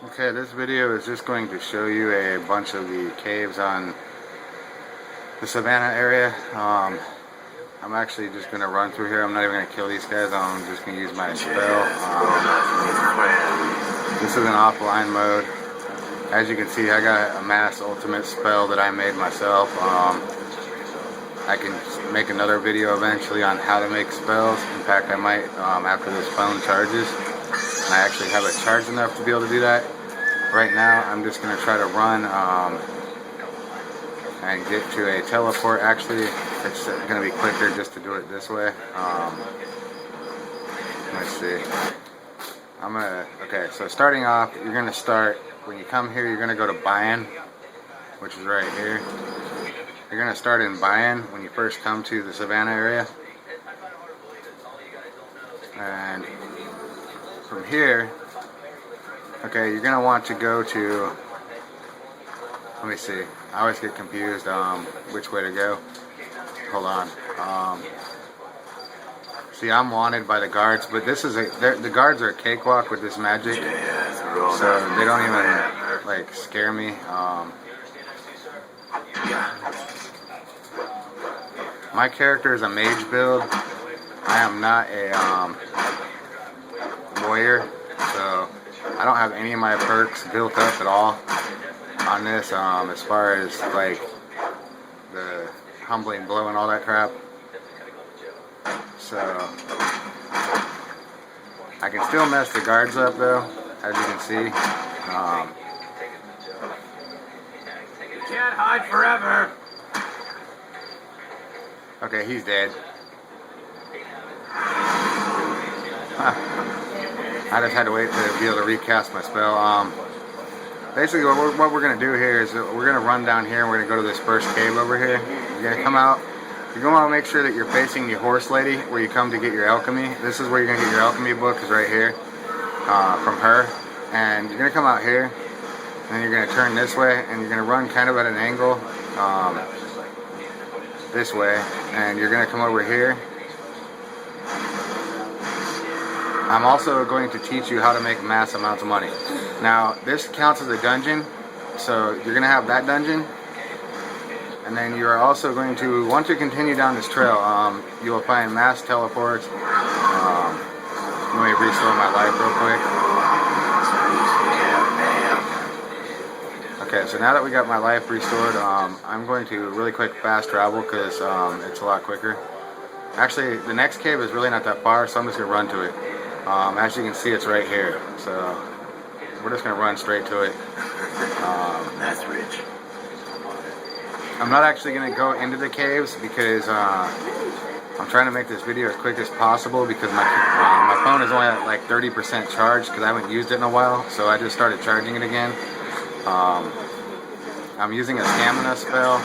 Okay, this video is just going to show you a bunch of the caves on the Savannah area. I'm actually just going to run through here. I'm not even going to kill these guys. I'm just going to use my spell. This is an offline mode. As you can see, I got a mass ultimate spell that I made myself. I can make another video eventually on how to make spells. In fact, I might after this phone charges. I actually have it charged enough to be able to do that. Right now, I'm just going to try to run and get to a teleport. Actually, it's going to be quicker just to do it this way. Let's see. Okay, so starting off, you're going to start, when you come here, you're going to go to buy-in, which is right here. You're going to start in buy-in when you first come to the Savannah area. And from here, okay, you're going to want to go to, let me see, I always get confused which way to go. Hold on. See, I'm wanted by the guards, but this is the guards are a cakewalk with this magic, so they don't even like scare me. My character is a mage build. I am not a warrior, so I don't have any of my perks built up at all on this, as far as like the humbling blow and all that crap. So I can still mess the guards up though, as you can see. You can't hide forever. Okay, he's dead. I just had to wait to be able to recast my spell. Basically, what we're going to do here is we're going to run down here and we're going to go to this first cave over here. You're going to come out. You're going to want to make sure that you're facing the horse lady where you come to get your alchemy. This is where you're going to get your alchemy book, is right here from her. And you're going to come out here and then you're going to turn this way and you're going to run kind of at an angle this way. And you're going to come over here. I'm also going to teach you how to make mass amounts of money. Now, this counts as a dungeon, so you're going to have that dungeon. And then you are also going to, once you continue down this trail, you will find mass teleports. Let me restore my life real quick. Okay, so now that we got my life restored, I'm going to really quick fast travel because it's a lot quicker. Actually, the next cave is really not that far, so I'm just going to run to it. As you can see, it's right here, so we're just going to run straight to it. That's rich. I'm not actually going to go into the caves because I'm trying to make this video as quick as possible because my phone is only at like 30% charged because I haven't used it in a while, so I just started charging it again. I'm using a stamina spell.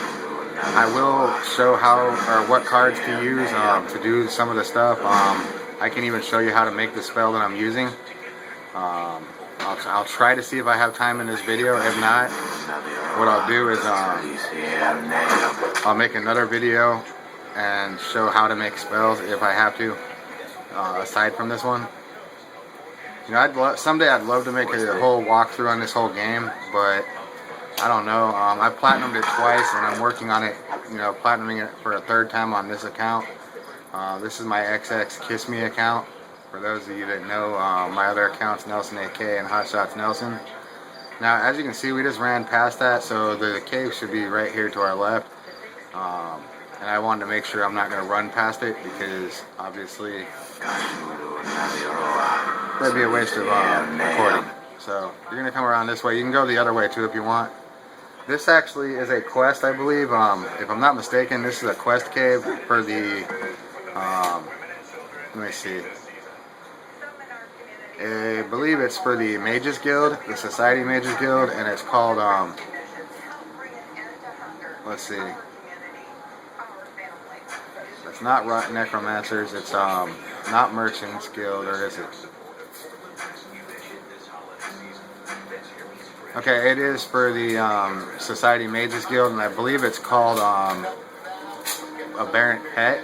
I will show how or what cards to use to do some of the stuff. I can even show you how to make the spell that I'm using. I'll try to see if I have time in this video. If not, what I'll do is I'll make another video and show how to make spells if I have to, aside from this one. You know, someday I'd love to make a whole walkthrough on this whole game, but I don't know. I platinumed it twice and I'm working on it, you know, platinuming it for a third time on this account. This is my XX Kiss Me account. For those of you that know, my other accounts, Nelson AK and Hotshots Nelson. Now, as you can see, we just ran past that, so the cave should be right here to our left. And I wanted to make sure I'm not going to run past it because obviously that'd be a waste of recording. So you're going to come around this way. You can go the other way too if you want. This actually is a quest, I believe. If I'm not mistaken, this is a quest cave for the let me see. I believe it's for the Mages Guild, the Society Mages Guild, and it's called, let's see. It's not Necromancers, it's not Merchants Guild, or is it? Okay, it is for the Society Mages Guild, and I believe it's called Aberrant Pet,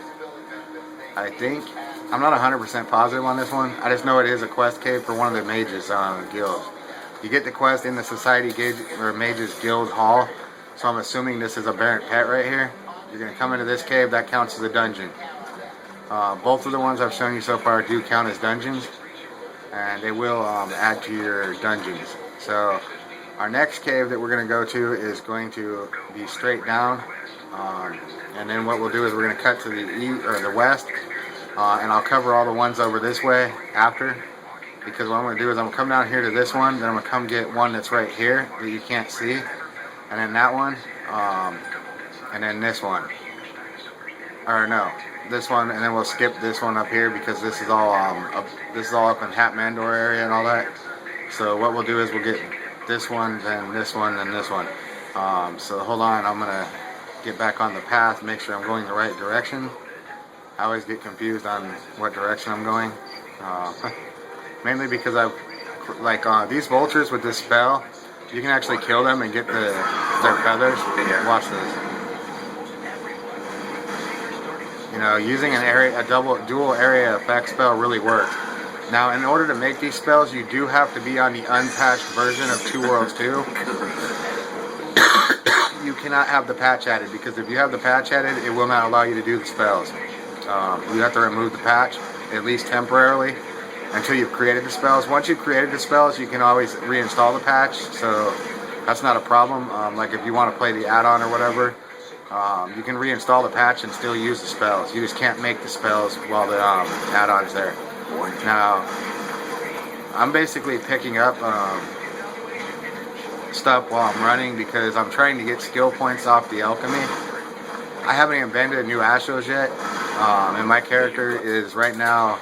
I think. I'm not 100% positive on this one. I just know it is a quest cave for one of the mages guilds. You get the quest in the Society Gauge or Mages Guild Hall. So I'm assuming this is a Aberrant Pet right here. You're going to come into this cave, that counts as a dungeon. Both of the ones I've shown you so far do count as dungeons, and they will add to your dungeons. So our next cave that we're going to go to is going to be straight down, and then what we'll do is we're going to cut to the east or the west, and I'll cover all the ones over this way after, because what I'm going to do is I'm going to come down here to this one, then I'm going to come get one that's right here that you can't see, and then that one, and then this one, or no, this one, and then we'll skip this one up here because this is all up in Hat Mandor area and all that. So what we'll do is we'll get this one, then this one, then this one. So hold on, I'm gonna get back on the path, make sure I'm going the right direction. I always get confused on what direction I'm going, mainly because these vultures with this spell, you can actually kill them and get their feathers. Watch this. You know, using a dual area effect spell really works. Now, in order to make these spells, you do have to be on the unpatched version of Two Worlds 2. You cannot have the patch added, because if you have the patch added, it will not allow you to do the spells. You have to remove the patch, at least temporarily, until you've created the spells. Once you've created the spells, you can always reinstall the patch, so that's not a problem. Like if you want to play the add-on or whatever, you can reinstall the patch and still use the spells. You just can't make the spells while the add-on's there. Now, I'm basically picking up stuff while I'm running because I'm trying to get skill points off the alchemy. I haven't invented new Ashos yet, and my character is right now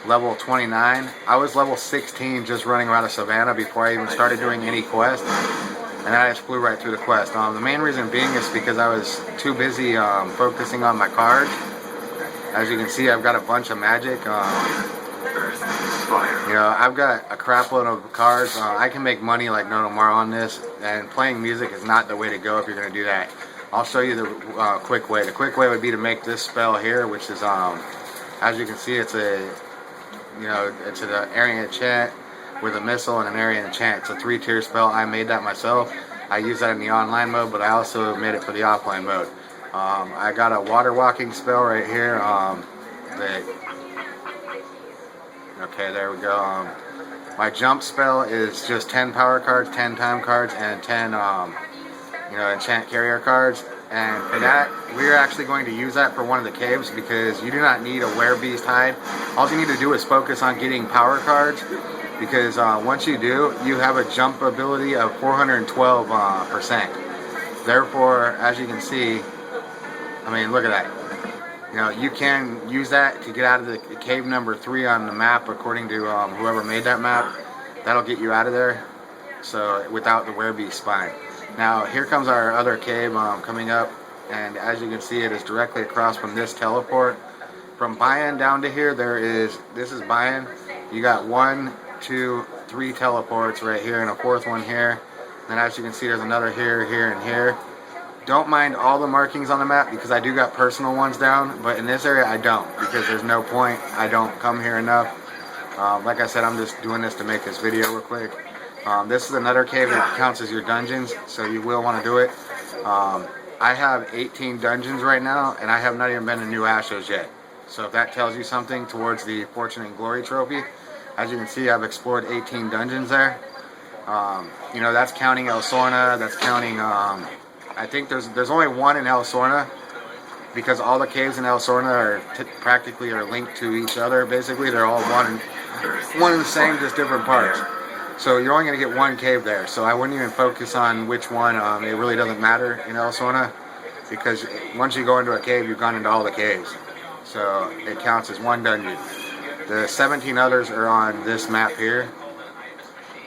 level 29. I was level 16 just running around the savannah before I even started doing any quest, and I just flew right through the quest. The main reason being is because I was too busy focusing on my cards. As you can see, I've got a bunch of magic. You know, I've got a crap load of cards. I can make money like no tomorrow on this, and playing music is not the way to go if you're going to do that. I'll show you the quick way. The quick way would be to make this spell here, which is, as you can see, it's an area enchant with a missile and an area enchant. It's a 3-tier spell. I made that myself. I use that in the online mode, but I also made it for the offline mode. I got a water walking spell right here. Okay, there we go. My jump spell is just 10 power cards, 10 time cards, and 10 enchant carrier cards. And for that, we're actually going to use that for one of the caves because you do not need a Werebeast hide. All you need to do is focus on getting power cards, because once you do, you have a jump ability of 412%. Therefore, as you can see, I mean, look at that. You know, you can use that to get out of the cave number 3 on the map, according to whoever made that map. That'll get you out of there, so without the Werebeast spine. Now, here comes our other cave coming up, and as you can see, it is directly across from this teleport. From Bayan down to here, this is Bayan. You got 1, 2, 3 teleports right here, and a 4th one here. And as you can see, there's another here, here, and here. Don't mind all the markings on the map because I do got personal ones down, but in this area I don't, because there's no point. I don't come here enough. Like I said, I'm just doing this to make this video real quick. This is another cave that counts as your dungeons, so you will want to do it. I have 18 dungeons right now, and I have not even been to New Ashos yet. So if that tells you something towards the Fortune and Glory trophy, as you can see, I've explored 18 dungeons there. You know, that's counting El Sorna, that's counting, I think there's only one in El Sorna, because all the caves in El Sorna practically are linked to each other. Basically, they're all one and the same, just different parts. So you're only going to get one cave there. So I wouldn't even focus on which one. It really doesn't matter in El Sorna, because once you go into a cave, you've gone into all the caves. So it counts as one dungeon. The 17 others are on this map here.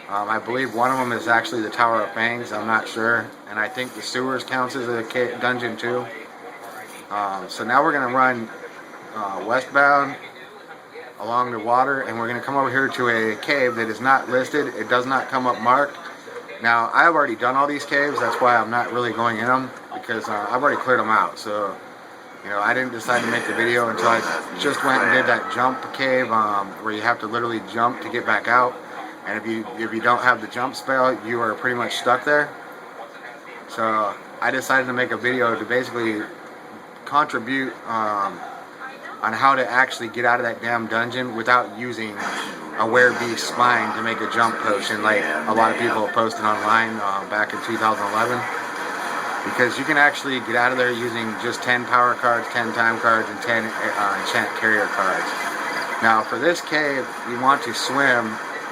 I believe one of them is actually the Tower of Fangs. I'm not sure. And I think the sewers counts as a dungeon too. So now we're going to run westbound along the water, and we're going to come over here to a cave that is not listed. It does not come up marked. Now, I have already done all these caves. That's why I'm not really going in them, because I've already cleared them out. So, you know, I didn't decide to make the video until I just went and did that jump cave where you have to literally jump to get back out. and if you don't have the jump spell, you are pretty much stuck there. So I decided to make a video to basically contribute on how to actually get out of that damn dungeon without using a Werebeast spine to make a jump potion like a lot of people posted online back in 2011. Because you can actually get out of there using just 10 power cards, 10 time cards, and 10 enchant carrier cards. Now for this cave, you want to swim.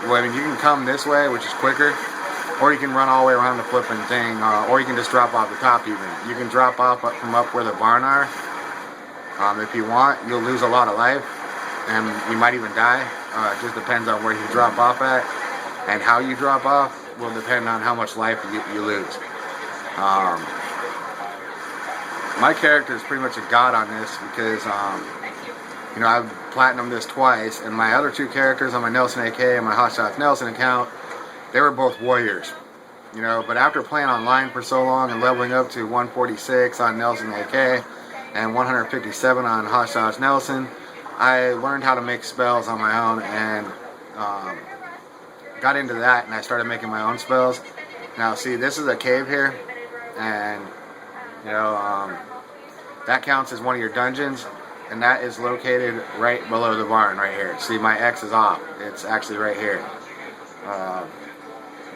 Well, I mean, you can come this way, which is quicker, or you can run all the way around the flipping thing, or you can just drop off the top even. You can drop off from up where the barn are. If you want, you'll lose a lot of life, and you might even die. It just depends on where you drop off at, and how you drop off will depend on how much life you lose. My character is pretty much a god on this because, you know, I've platinumed this twice, and my other two characters on my Nelson AK and my Hot Shots Nelson account, they were both warriors. You know, but after playing online for so long and leveling up to 146 on Nelson AK and 157 on Hot Shots Nelson, I learned how to make spells on my own and got into that, and I started making my own spells. Now see, this is a cave here, and you know, that counts as one of your dungeons, and that is located right below the barn right here. See, my X is off. It's actually right here.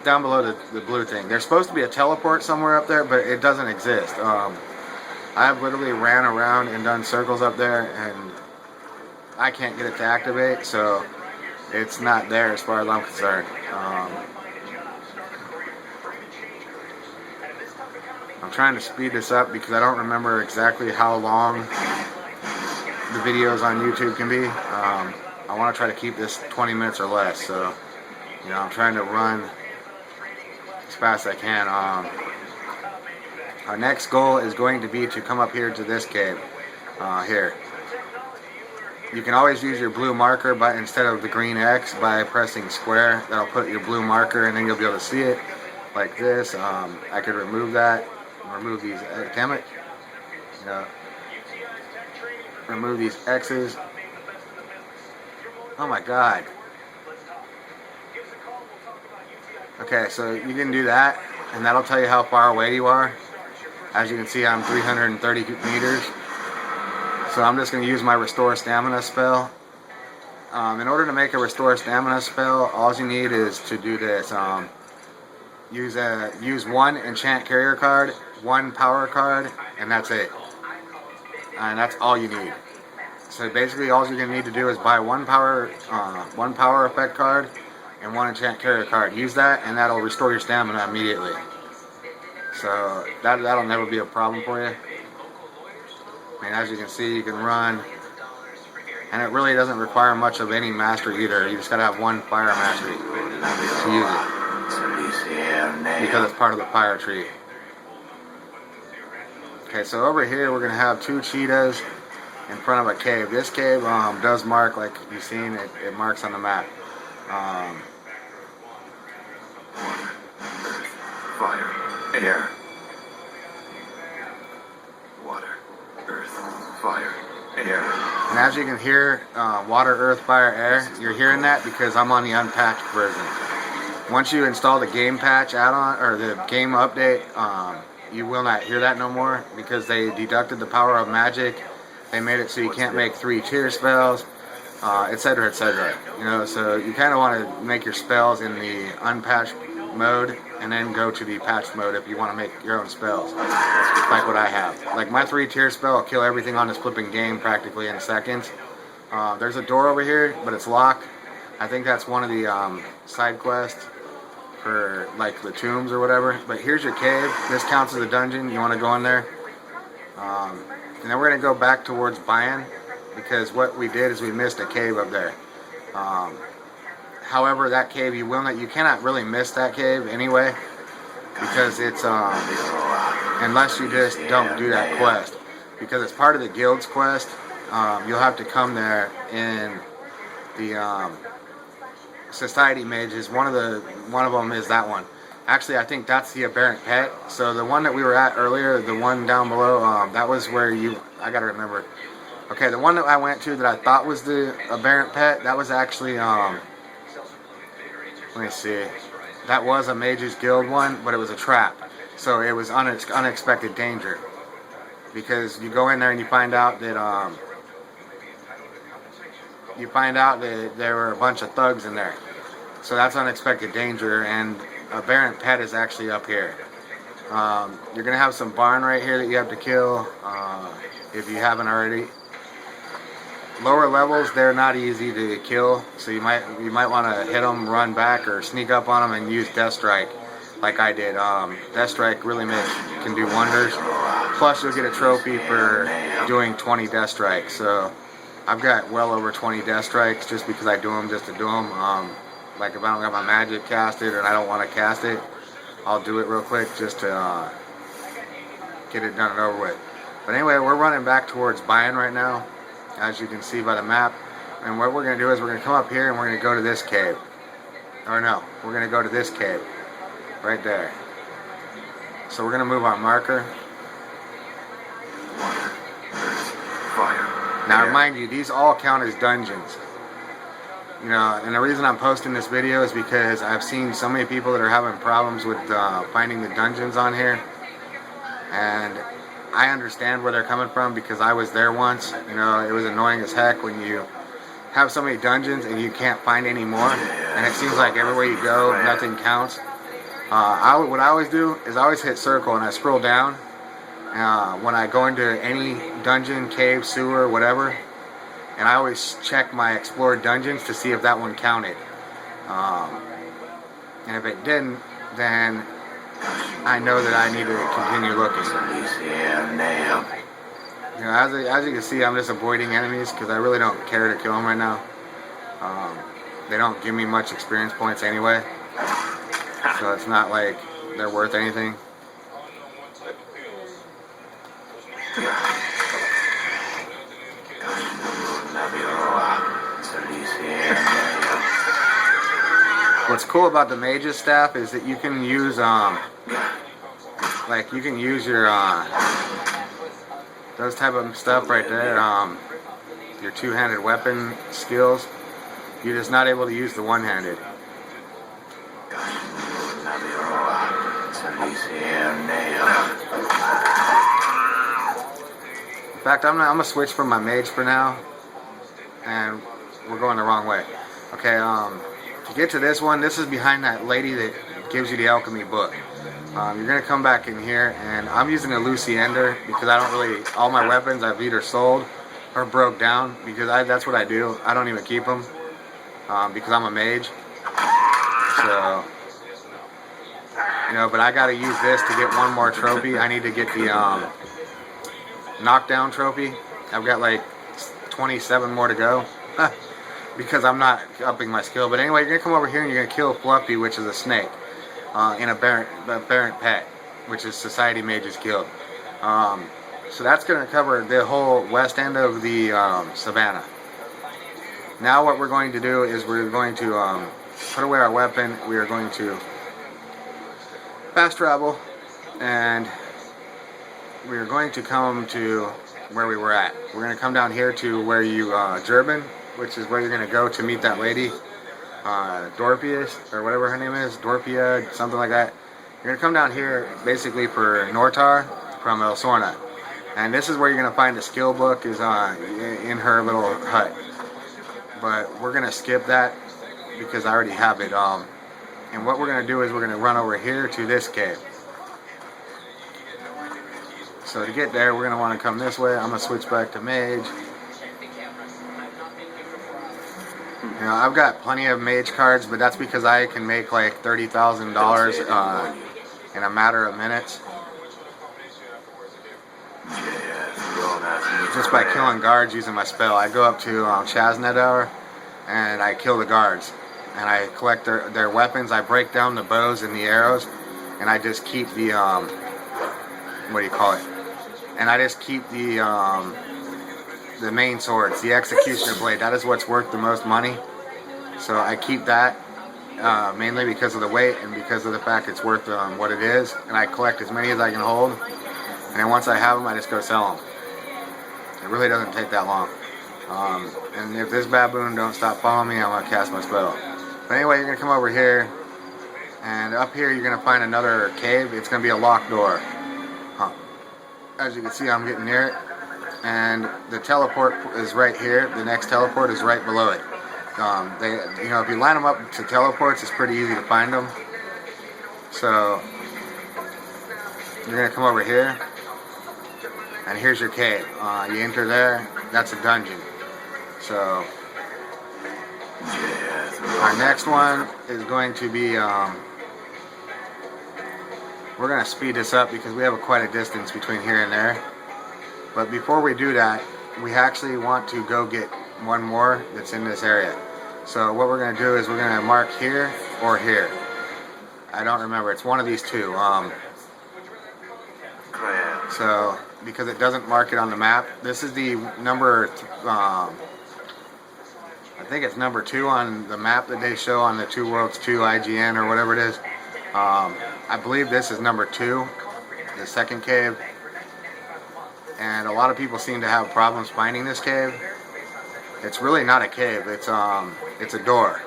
Down below the blue thing. There's supposed to be a teleport somewhere up there, but it doesn't exist. I've literally ran around and done circles up there, and I can't get it to activate, so it's not there as far as I'm concerned. I'm trying to speed this up because I don't remember exactly how long the videos on YouTube can be. I want to try to keep this 20 minutes or less, so you know, I'm trying to run as fast as I can. Our next goal is going to be to come up here to this cave here. You can always use your blue marker, but instead of the green X, by pressing square, that'll put your blue marker, and then you'll be able to see it like this. I could remove that, remove these. Damn it! You know, remove these X's. Oh my God. Okay, so you can do that, and that'll tell you how far away you are. As you can see, I'm 330 meters. So I'm just going to use my Restore Stamina spell. In order to make a Restore Stamina spell, all you need is to do this. Use one enchant carrier card, one power card, and that's it. And that's all you need. So basically, all you're going to need to do is buy one power effect card and one enchant carrier card. Use that, and that'll restore your stamina immediately. So that'll never be a problem for you. I mean, as you can see, you can run, and it really doesn't require much of any mastery either. You just gotta have one fire mastery to use it, because it's part of the fire tree. Okay, so over here we're gonna have two cheetahs in front of a cave. This cave does mark, like you've seen, it marks on the map. Fire, air, water, earth, fire, air. And as you can hear, water, earth, fire, air, you're hearing that because I'm on the unpatched version. Once you install the game patch add-on, or the game update, you will not hear that no more, because they deducted the power of magic. They made it so you can't make 3 tier spells, etc., etc. You know, so you kind of want to make your spells in the unpatched mode, and then go to the patched mode if you want to make your own spells, like what I have. Like my 3 tier spell will kill everything on this flipping game practically in seconds. There's a door over here, but it's locked. I think that's one of the side quests for like the tombs or whatever. But here's your cave. This counts as a dungeon. You want to go in there. And then we're going to go back towards Bayan, because what we did is we missed a cave up there. However, that cave, you cannot really miss that cave anyway, because it's unless you just don't do that quest, because it's part of the guild's quest. You'll have to come there in the Society Mages. One of them is that one. Actually, I think that's the Aberrant Pet. So the one that we were at earlier, the one down below, that was where I gotta remember. Okay, the one that I went to that I thought was the Aberrant Pet, that was actually, let's Let me see. That was a Mage's Guild one, but it was a trap. So it was unexpected danger. Because you go in there and you find out that there were a bunch of thugs in there. So that's unexpected danger, and Aberrant Pet is actually up here. You're gonna have some barn right here that you have to kill if you haven't already. Lower levels, they're not easy to kill, so you might want to hit them, run back, or sneak up on them and use Death Strike, like I did. Death Strike really can do wonders. Plus, you'll get a trophy for doing 20 Death Strikes. So I've got well over 20 Death Strikes just because I do them just to do them. Like if I don't got my magic casted and I don't want to cast it, I'll do it real quick just to get it done and over with. But anyway, we're running back towards Bayan right now, as you can see by the map. And what we're going to do is we're going to come up here and we're going to go to this cave. Or no, we're going to go to this cave. Right there. So we're going to move our marker. Water, earth, fire, Now air. mind you, these all count as dungeons. You know, and the reason I'm posting this video is because I've seen so many people that are having problems with finding the dungeons on here. And I understand where they're coming from because I was there once. You know, it was annoying as heck when you have so many dungeons and you can't find any more. And it seems like everywhere you go, nothing counts. What I always do is I always hit circle and I scroll down when I go into any dungeon, cave, sewer, whatever. And I always check my explored dungeons to see if that one counted. And if it didn't, then I know that I need to continue looking. You know, as you can see, I'm just avoiding enemies because I really don't care to kill them right now. They don't give me much experience points anyway. So it's not like they're worth anything. What's cool about the mage's staff is that you can use your those type of stuff right there, your two-handed weapon skills. You're just not able to use the one-handed. In fact, I'm gonna switch from my mage for now, and we're going the wrong way. Okay, to get to this one, this is behind that lady that gives you the alchemy book. You're gonna come back in here, and I'm using a Lucy Ender because I don't really, all my weapons I've either sold or broke down because that's what I do. I don't even keep them because I'm a mage. So, you know, but I gotta use this to get one more trophy. I need to get the knockdown trophy. I've got like 27 more to go because I'm not upping my skill. But anyway, you're gonna come over here and you're gonna kill Fluffy, which is a snake, in Aberrant Pet, which is Society Mages Guild. So that's gonna cover the whole west end of the savannah. Now what we're going to do is we're going to put away our weapon. We are going to fast travel, and we are going to come to where we were at. We're going to come down here to where you, Durbin, which is where you're going to go to meet that lady, Dorpius, or whatever her name is, Dorpia, something like that. You're going to come down here basically for Nortar from El Sorna. And this is where you're going to find the skill book is in her little hut. But we're going to skip that because I already have it. And what we're going to do is we're going to run over here to this cave. So to get there, we're going to want to come this way. I'm going to switch back to mage. You know, I've got plenty of mage cards, but that's because I can make like $30,000 in a matter of minutes. Just by killing guards using my spell. I go up to Chaznedar and I kill the guards. And I collect their weapons. I break down the bows and the arrows. And I just keep the, what do you call it? And I just keep the main swords, the Executioner Blade. That is what's worth the most money. So I keep that mainly because of the weight and because of the fact it's worth what it is. And I collect as many as I can hold. And then once I have them, I just go sell them. It really doesn't take that long. And if this baboon don't stop following me, I'm going to cast my spell. But anyway, you're gonna come over here, and up here you're gonna find another cave. It's gonna be a locked door. As you can see, I'm getting near it, and the teleport is right here. The next teleport is right below it. If you line them up to teleports, it's pretty easy to find them. So you're gonna come over here, and here's your cave. You enter there. That's a dungeon. So our next one is going to be. We're going to speed this up because we have quite a distance between here and there. But before we do that, we actually want to go get one more that's in this area. So what we're going to do is we're going to mark here or here. I don't remember. It's one of these two. So because it doesn't mark it on the map, this is the number. I think it's number 2 on the map that they show on the Two Worlds 2 IGN or whatever it is. I believe this is number 2, the second cave, and a lot of people seem to have problems finding this cave. It's really not a cave, it's a door.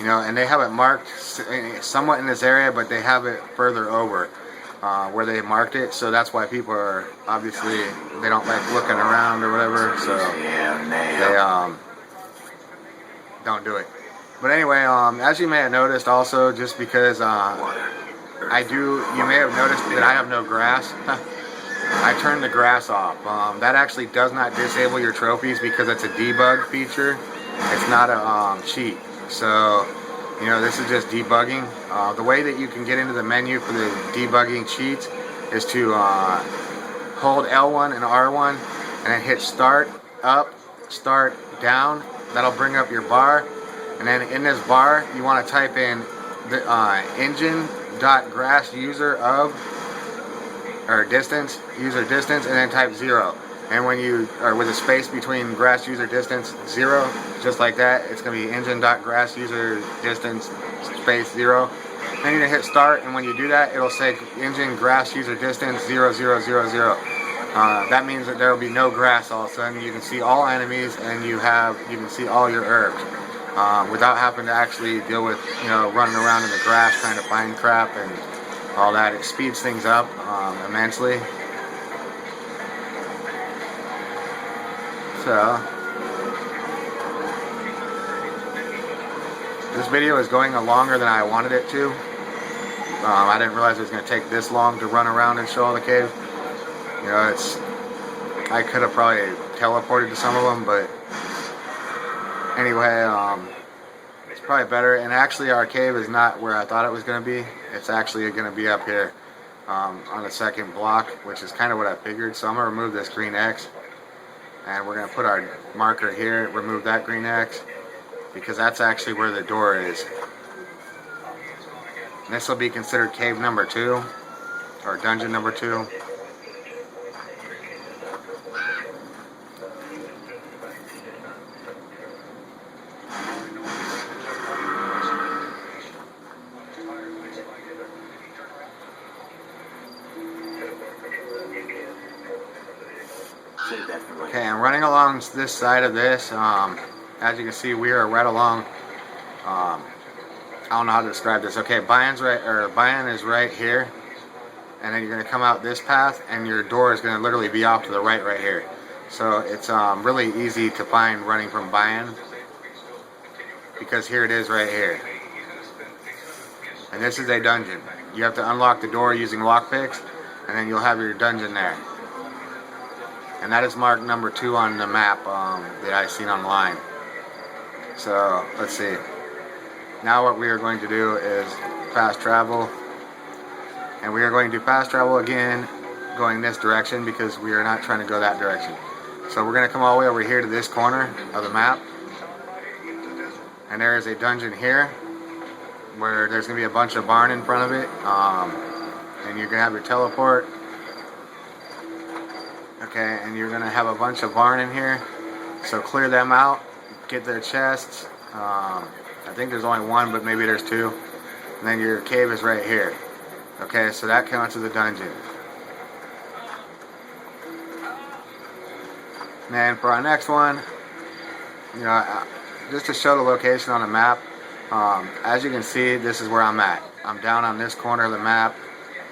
And they have it marked somewhat in this area, but they have it further over where they marked it, so that's why people are, obviously, they don't like looking around or whatever, so they don't do it. But anyway, as you may have noticed also, just because you may have noticed that I have no grass. I turned the grass off. That actually does not disable your trophies because it's a debug feature. It's not a cheat. So, this is just debugging. The way that you can get into the menu for the debugging cheats is to hold L1 and R1 and then hit start up, start down. That'll bring up your bar. And then in this bar, you want to type in the engine.grass user distance, and then type 0. And when you are with a space between grass user distance 0, just like that, it's going to be engine.grass user distance space 0. Then you're going to hit start, and when you do that, it'll say engine grass user distance 0, 0, 0, 0. That means that there will be no grass all of a sudden. You can see all enemies, and you can see all your herbs. Without having to actually deal with, running around in the grass trying to find crap and all that. It speeds things up immensely. So, this video is going longer than I wanted it to. I didn't realize it was going to take this long to run around and show all the caves. I could have probably teleported to some of them, but anyway, it's probably better. And actually, our cave is not where I thought it was going to be. It's actually going to be up here on the second block, which is kind of what I figured. So I'm going to remove this green X, and we're going to put our marker here, remove that green X, because that's actually where the door is. And this will be considered cave number 2, or dungeon number 2. Okay, I'm running along this side of this. As you can see, we are right along. I don't know how to describe this. Okay, Bayan is right here, and then you're going to come out this path, and your door is going to literally be off to the right here. So it's really easy to find running from Bayan, because here it is right here. And this is a dungeon. You have to unlock the door using lockpicks, and then you'll have your dungeon there. And that is marked number 2 on the map that I've seen online. So, let's see. Now what we are going to do is fast travel. And we are going to fast travel again, going this direction, because we are not trying to go that direction. So we're going to come all the way over here to this corner of the map. And there is a dungeon here, where there's going to be a bunch of barn in front of it. And you're going to have your teleport. Okay, and you're going to have a bunch of barn in here. So clear them out, get their chests. I think there's only one, but maybe there's 2. And then your cave is right here. Okay, so that counts as a dungeon. And for our next one, just to show the location on the map. As you can see, this is where I'm at. I'm down on this corner of the map,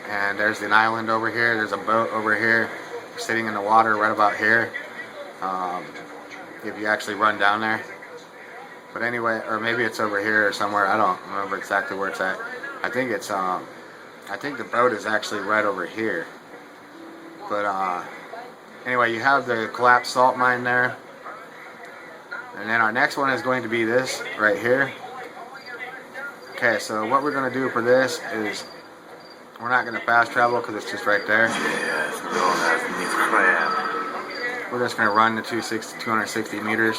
and there's an island over here. There's a boat over here sitting in the water right about here. If you actually run down there. But anyway, or maybe it's over here or somewhere. I don't remember exactly where it's at. I think it's I think the boat is actually right over here. But anyway, you have the collapsed salt mine there. And then our next one is going to be this right here. Okay, so what we're going to do for this is we're not going to fast travel because it's just right there. Yes, known as meat crab. We're just going to run the 260 meters.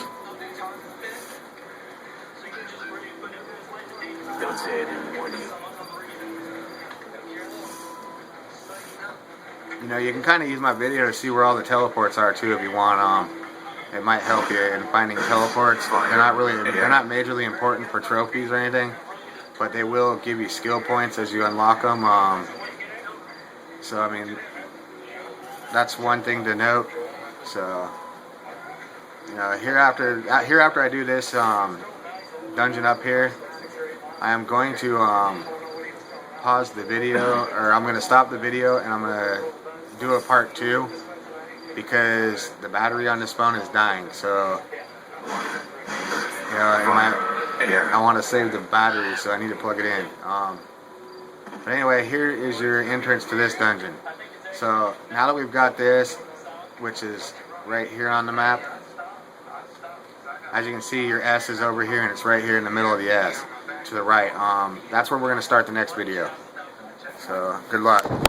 Don't say I didn't warn you. You know, you can kind of use my video to see where all the teleports are too if you want. It might help you in finding teleports. They're not majorly important for trophies or anything, but they will give you skill points as you unlock them. So I mean, that's one thing to note. So you know, hereafter I do this dungeon up here, I am going to pause the video, or I'm going to stop the video, and I'm going to do a part 2 because the battery on this phone is dying. So you know, I want to save the battery, so I need to plug it in. But anyway, here is your entrance to this dungeon. So now that we've got this, which is right here on the map, as you can see, your S is over here, and it's right here in the middle of the S to the right. That's where we're going to start the next video. So good luck.